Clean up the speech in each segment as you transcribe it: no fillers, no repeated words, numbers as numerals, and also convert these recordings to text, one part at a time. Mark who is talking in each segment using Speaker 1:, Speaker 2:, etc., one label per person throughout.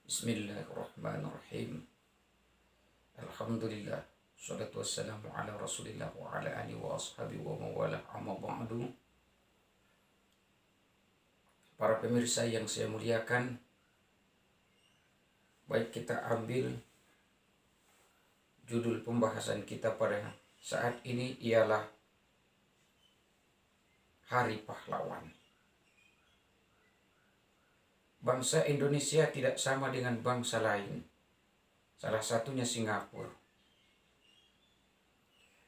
Speaker 1: Bismillahirrahmanirrahim. Alhamdulillah. Salatu wassalamu ala rasulillah wa ala alihi wa ashabihi wa mawalah amma ba'du. Para pemirsa yang saya muliakan, baik kita ambil judul pembahasan kita pada saat ini ialah Hari Pahlawan. Bangsa Indonesia tidak sama dengan bangsa lain. Salah satunya Singapura.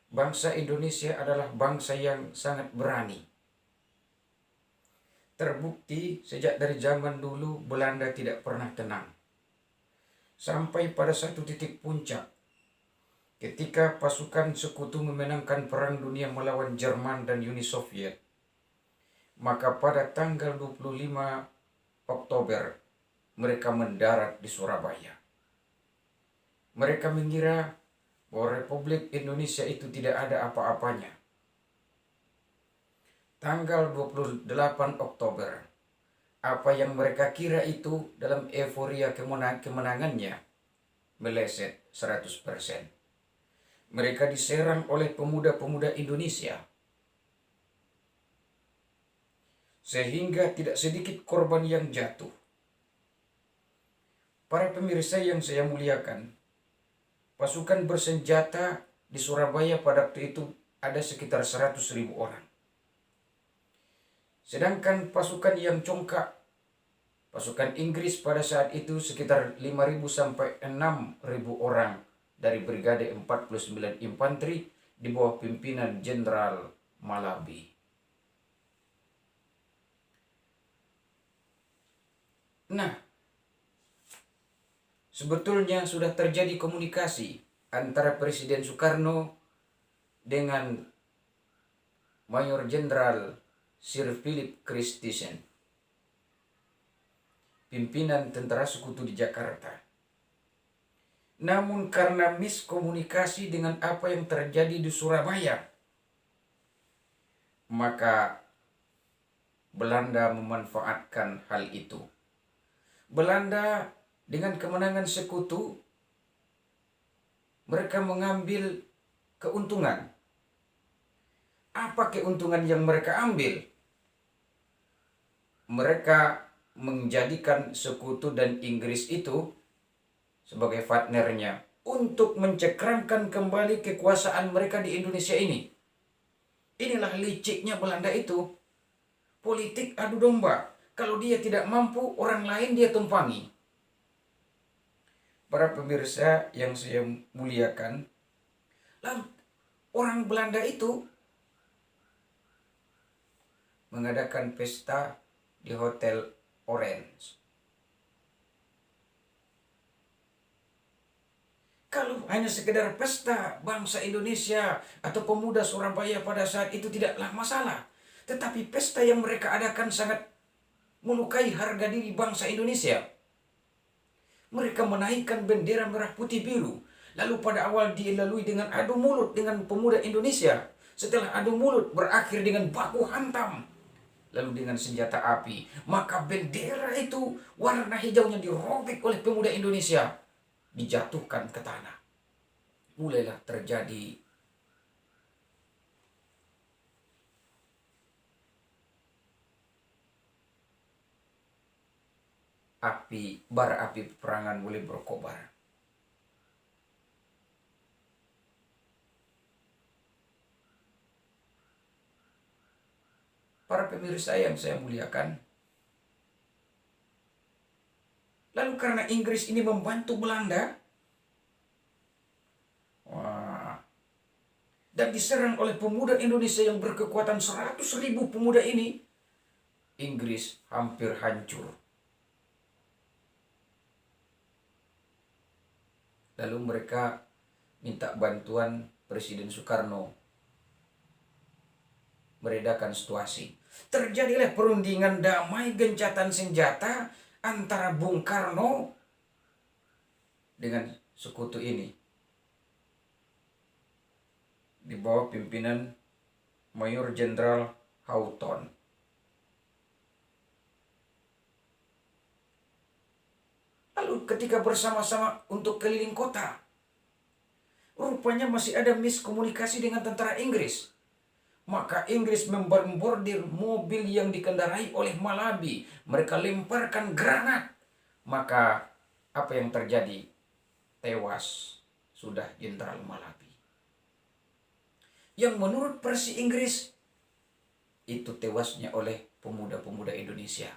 Speaker 1: Bangsa Indonesia adalah bangsa yang sangat berani. Terbukti sejak dari zaman dulu Belanda tidak pernah tenang. Sampai pada satu titik puncak, ketika pasukan sekutu memenangkan Perang Dunia melawan Jerman dan Uni Soviet, maka pada tanggal 25 Oktober mereka mendarat di Surabaya. Mereka mengira bahwa Republik Indonesia itu tidak ada apa-apanya. Tanggal 28 Oktober, apa yang mereka kira itu dalam euforia kemenangannya meleset 100%. Mereka diserang oleh pemuda-pemuda Indonesia, sehingga tidak sedikit korban yang jatuh. Para pemirsa yang saya muliakan, pasukan bersenjata di Surabaya pada waktu itu ada sekitar 100.000 orang. Sedangkan pasukan yang congkak, pasukan Inggris pada saat itu sekitar 5.000 sampai 6.000 orang dari Brigade 49 Infanteri di bawah pimpinan Jenderal Malabi. Nah, sebetulnya sudah terjadi komunikasi antara Presiden Soekarno dengan Mayor Jenderal Sir Philip Christison, pimpinan tentara sekutu di Jakarta. Namun karena miskomunikasi dengan apa yang terjadi di Surabaya, maka Belanda memanfaatkan hal itu. Belanda dengan kemenangan sekutu, mereka mengambil keuntungan. Apa keuntungan yang mereka ambil? Mereka menjadikan sekutu dan Inggris itu sebagai partnernya untuk mencengkramkan kembali kekuasaan mereka di Indonesia ini. Inilah liciknya Belanda itu. Politik adu domba. Kalau dia tidak mampu, orang lain dia tumpangi. Para pemirsa yang saya muliakan, lalu orang Belanda itu mengadakan pesta di Hotel Orange. Kalau hanya sekedar pesta bangsa Indonesia atau pemuda Surabaya pada saat itu tidaklah masalah. Tetapi pesta yang mereka adakan sangat melukai harga diri bangsa Indonesia. Mereka menaikkan bendera merah putih biru. Lalu pada awal dilalui dengan adu mulut dengan pemuda Indonesia. Setelah adu mulut berakhir dengan baku hantam. Lalu dengan senjata api. Maka bendera itu warna hijaunya dirobek oleh pemuda Indonesia. Dijatuhkan ke tanah. Mulailah terjadi bara api peperangan mulai berkobar. Para pemirsa yang saya muliakan, lalu karena Inggris ini membantu Belanda, dan diserang oleh pemuda Indonesia yang berkekuatan 100.000 pemuda ini, Inggris hampir hancur. Lalu mereka minta bantuan Presiden Soekarno meredakan situasi. Terjadilah perundingan damai gencatan senjata antara Bung Karno dengan sekutu ini di bawah pimpinan Mayor Jenderal Houghton. Lalu ketika bersama-sama untuk keliling kota. Rupanya masih ada miskomunikasi dengan tentara Inggris. Maka Inggris membombardir mobil yang dikendarai oleh Malabi. Mereka lemparkan granat. Maka apa yang terjadi? Tewas sudah Jenderal Malabi. Yang menurut versi Inggris, itu tewasnya oleh pemuda-pemuda Indonesia.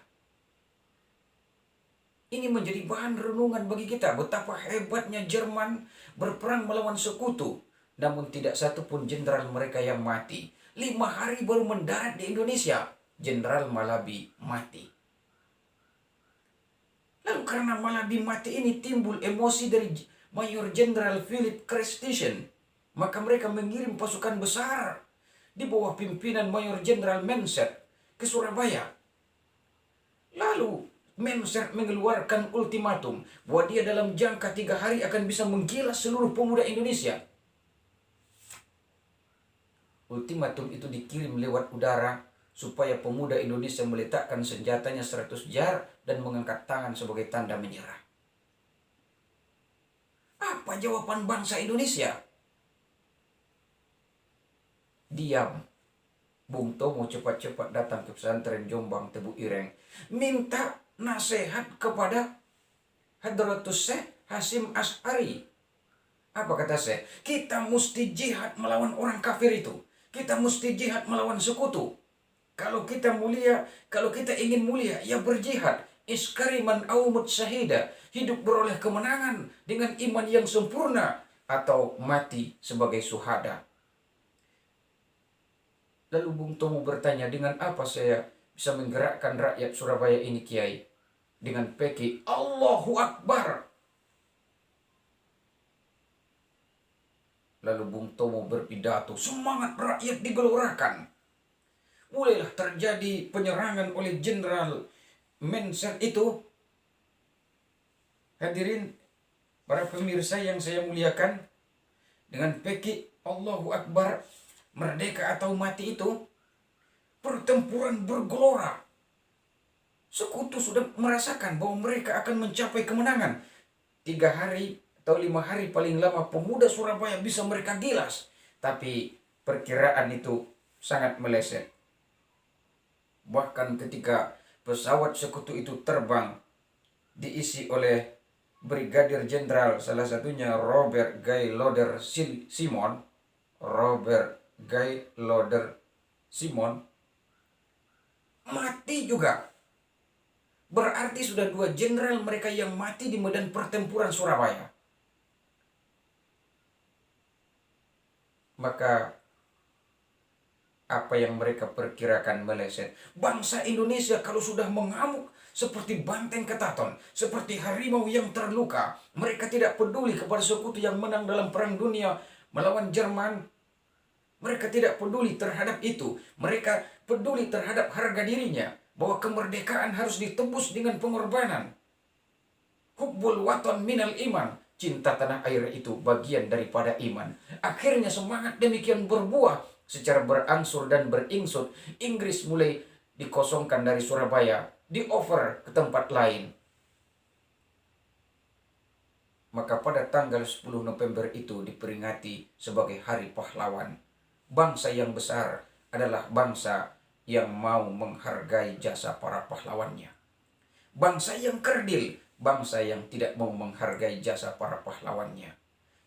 Speaker 1: Ini menjadi bahan renungan bagi kita betapa hebatnya Jerman berperang melawan sekutu. Namun tidak satu pun jenderal mereka yang mati. 5 hari baru mendarat di Indonesia, Jenderal Malabi mati. Lalu karena Malabi mati ini timbul emosi dari Mayor Jenderal Philip Christison. Maka mereka mengirim pasukan besar di bawah pimpinan Mayor Jenderal Menser ke Surabaya. Lalu Menser mengeluarkan ultimatum bahwa dia dalam jangka 3 hari akan bisa menggilas seluruh pemuda Indonesia. Ultimatum itu dikirim lewat udara supaya pemuda Indonesia meletakkan senjatanya 100 jar dan mengangkat tangan sebagai tanda menyerah. Apa jawaban bangsa Indonesia? Diam. Bung Tomo cepat-cepat datang ke pesantren Jombang Tebu Ireng, minta nasihat kepada Hadratus Syekh Hasyim Asy'ari. Apa kata Syekh? Kita mesti jihad melawan orang kafir itu. Kita mesti jihad melawan sekutu. Kalau kita mulia, kalau kita ingin mulia, ya berjihad. Iskariman aumut syahida. Hidup beroleh kemenangan dengan iman yang sempurna. Atau mati sebagai syuhada. Lalu Bung Tomo bertanya, dengan apa saya bisa menggerakkan rakyat Surabaya ini, Kiai? Dengan peki Allahu Akbar. Lalu Bung Tomo berpidato, semangat rakyat digelorakan. Mulailah terjadi penyerangan oleh Jenderal Menser itu. Hadirin para pemirsa yang saya muliakan, dengan peki Allahu Akbar, merdeka atau mati itu, pertempuran bergelora. Sekutu sudah merasakan bahwa mereka akan mencapai kemenangan. 3 hari atau 5 hari paling lama pemuda Surabaya bisa mereka gilas. Tapi perkiraan itu sangat meleset. Bahkan ketika pesawat sekutu itu terbang, diisi oleh Brigadir Jenderal, salah satunya Robert Guy Loder Simon. Robert Guy Loder Simon mati juga. Berarti sudah 2 jenderal mereka yang mati di medan pertempuran Surabaya. Maka apa yang mereka perkirakan meleset. Bangsa Indonesia kalau sudah mengamuk seperti banteng ketaton, seperti harimau yang terluka, mereka tidak peduli kepada sekutu yang menang dalam perang dunia melawan Jerman. Mereka tidak peduli terhadap itu. Mereka peduli terhadap harga dirinya. Bahwa kemerdekaan harus ditebus dengan pengorbanan. Hubbul watan minal iman. Cinta tanah air itu bagian daripada iman. Akhirnya semangat demikian berbuah. Secara berangsur dan beringsut, Inggris mulai dikosongkan dari Surabaya. Di-over ke tempat lain. Maka pada tanggal 10 November itu diperingati sebagai Hari Pahlawan. Bangsa yang besar adalah bangsa yang mau menghargai jasa para pahlawannya. Bangsa yang kerdil, bangsa yang tidak mau menghargai jasa para pahlawannya.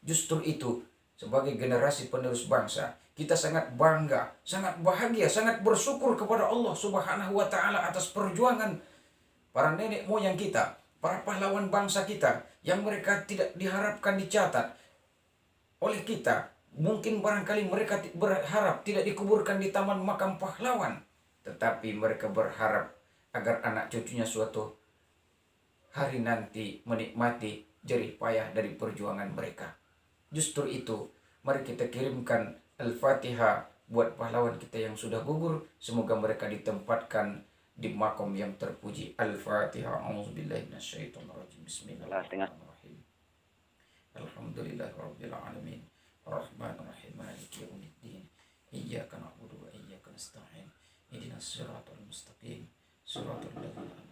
Speaker 1: Justru itu, sebagai generasi penerus bangsa, kita sangat bangga, sangat bahagia, sangat bersyukur kepada Allah Subhanahu wa Ta'ala atas perjuangan para nenek moyang kita, para pahlawan bangsa kita, yang mereka tidak diharapkan dicatat oleh kita. Mungkin barangkali mereka berharap tidak dikuburkan di Taman Makam Pahlawan, tetapi mereka berharap agar anak cucunya suatu hari nanti menikmati jerih payah dari perjuangan mereka. Justru itu, mari kita kirimkan Al-Fatihah buat pahlawan kita yang sudah gugur. Semoga mereka ditempatkan di makom yang terpuji. Al-Fatihah. A'udzubillahi minasyaitonirrajim. Bismillahirrahmanirrahim. Alhamdulillahirabbil alamin. Ar-Rahmanir-Rahim. Maliki yaumiddin. Iyyaka na'budu wa iyyaka nasta'in. Ihdinas siratal mustaqim. Siratal ladzina